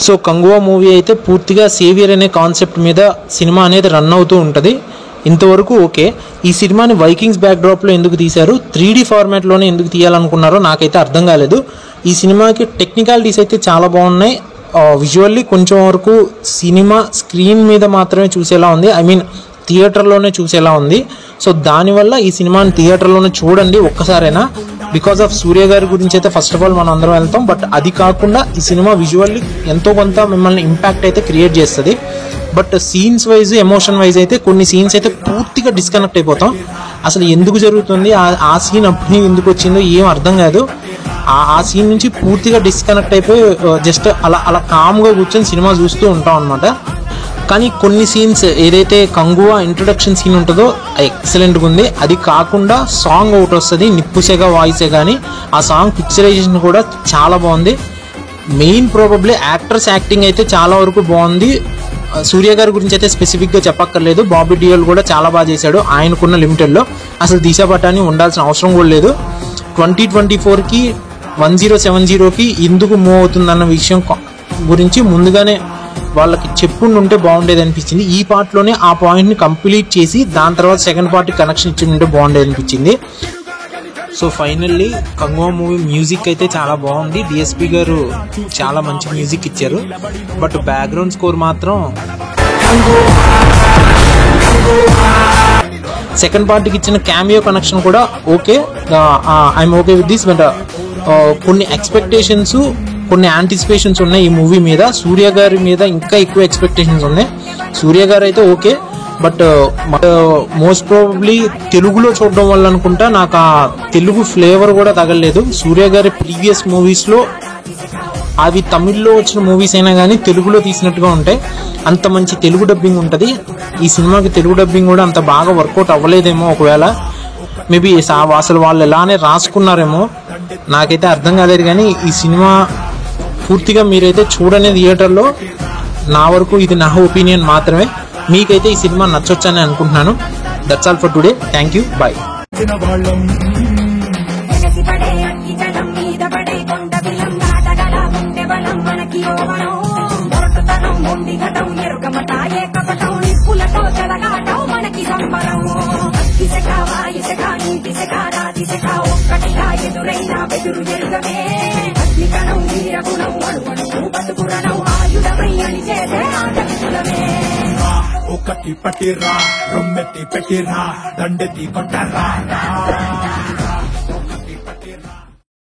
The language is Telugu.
సో కంగువా మూవీ అయితే పూర్తిగా సేవియర్ అనే కాన్సెప్ట్ మీద సినిమా అనేది రన్ అవుతూ ఉంటుంది. ఇంతవరకు ఓకే. ఈ సినిమాని వైకింగ్స్ బ్యాక్డ్రాప్లో ఎందుకు తీశారు, 3D ఫార్మాట్లోనే ఎందుకు తీయాలనుకున్నారో నాకైతే అర్థం కాలేదు. ఈ సినిమాకి టెక్నికాలిటీస్ అయితే చాలా బాగున్నాయి. విజువల్లీ కొంచెం వరకు సినిమా స్క్రీన్ మీద మాత్రమే చూసేలా ఉంది, ఐ మీన్ థియేటర్లోనే చూసేలా ఉంది. సో దానివల్ల ఈ సినిమాని థియేటర్లోనే చూడండి ఒక్కసారైనా. బికాస్ ఆఫ్ సూర్య గారి గురించి అయితే ఫస్ట్ ఆఫ్ ఆల్ మనం అందరం వెళ్తాం. బట్ అది కాకుండా ఈ సినిమా విజువల్లీ ఎంతో కొంత మిమ్మల్ని ఇంపాక్ట్ అయితే క్రియేట్ చేస్తుంది. But scenes wise, emotion wise అయితే కొన్ని సీన్స్ అయితే పూర్తిగా డిస్కనెక్ట్ అయిపోతాం. అసలు ఎందుకు జరుగుతుంది, ఆ సీన్ అప్పుడు ఎందుకు వచ్చిందో ఏం అర్థం కాదు. ఆ సీన్ నుంచి పూర్తిగా డిస్కనెక్ట్ అయిపోయి జస్ట్ అలా కామ్గా కూర్చొని సినిమా చూస్తూ ఉంటాం అనమాట. కానీ కొన్ని సీన్స్ ఏదైతే కంగువా ఇంట్రొడక్షన్ సీన్ ఉంటుందో ఎక్సలెంట్గా ఉంది. అది కాకుండా సాంగ్ ఒకటి వస్తుంది, నిప్పుసేగా వాయిసే, కానీ ఆ సాంగ్ పిక్చరైజేషన్ కూడా చాలా బాగుంది. మెయిన్ ప్రాబబ్లీ యాక్టర్స్ యాక్టింగ్ అయితే చాలా వరకు బాగుంది. సూర్య గారి గురించి అయితే స్పెసిఫిక్గా చెప్పక్కర్లేదు. బాబీ డియోల్ కూడా చాలా బాగా చేశాడు ఆయనకున్న లిమిటెడ్లో. అసలు దిశా పటాని ఉండాల్సిన అవసరం కూడా లేదు. 2024కి 1070కి ఎందుకు మూవ్ అవుతుందన్న విషయం గురించి ముందుగానే వాళ్ళకి చెప్పుంటే బాగుండేది అనిపించింది. ఈ పార్ట్లోనే ఆ పాయింట్ని కంప్లీట్ చేసి దాని తర్వాత సెకండ్ పార్ట్కి కనెక్షన్ ఇచ్చి ఉంటే బాగుండేది అనిపించింది. So finally Kanguva movie music అయితే చాలా బాగుంది. డిఎస్పి గారు చాలా మంచి మ్యూజిక్ ఇచ్చారు. బట్ బ్యాక్గ్రౌండ్ స్కోర్ మాత్రం సెకండ్ పార్ట్కి ఇచ్చిన క్యామియో కనెక్షన్ కూడా okay, I'm okay with this. But కొన్ని ఎక్స్పెక్టేషన్స్, కొన్ని యాంటిసిపేషన్స్ ఉన్నాయి ఈ మూవీ మీద. సూర్య గారి మీద ఇంకా ఎక్కువ ఎక్స్పెక్టేషన్స్ ఉన్నాయి. సూర్య గారు అయితే ఓకే, బట్ మోస్ట్ ప్రాబబ్లీ తెలుగులో చూడడం వల్ల అనుకుంటా నాకు ఆ తెలుగు ఫ్లేవర్ కూడా తగలేదు. సూర్య గారి ప్రీవియస్ మూవీస్లో అవి తమిళ్లో వచ్చిన మూవీస్ అయినా కానీ తెలుగులో తీసినట్టుగా ఉంటాయి. అంత మంచి తెలుగు డబ్బింగ్ ఉంటుంది. ఈ సినిమాకి తెలుగు డబ్బింగ్ కూడా అంత బాగా వర్కౌట్ అవ్వలేదేమో. ఒకవేళ మేబీ అసలు వాళ్ళు ఎలానే రాసుకున్నారేమో, నాకైతే అర్థం కాలేదు. కానీ ఈ సినిమా పూర్తిగా మీరైతే చూడనే థియేటర్లో. నా వరకు ఇది నా ఒపీనియన్ మాత్రమే. మీకైతే ఈ సినిమా నచ్చొచ్చని అనుకుంటున్నాను. That's all for today. Thank you, bye. ఒకటి పట్టిరా, రొమ్మెత్తి పెట్టిరా, దండెత్తి కొట్టరా.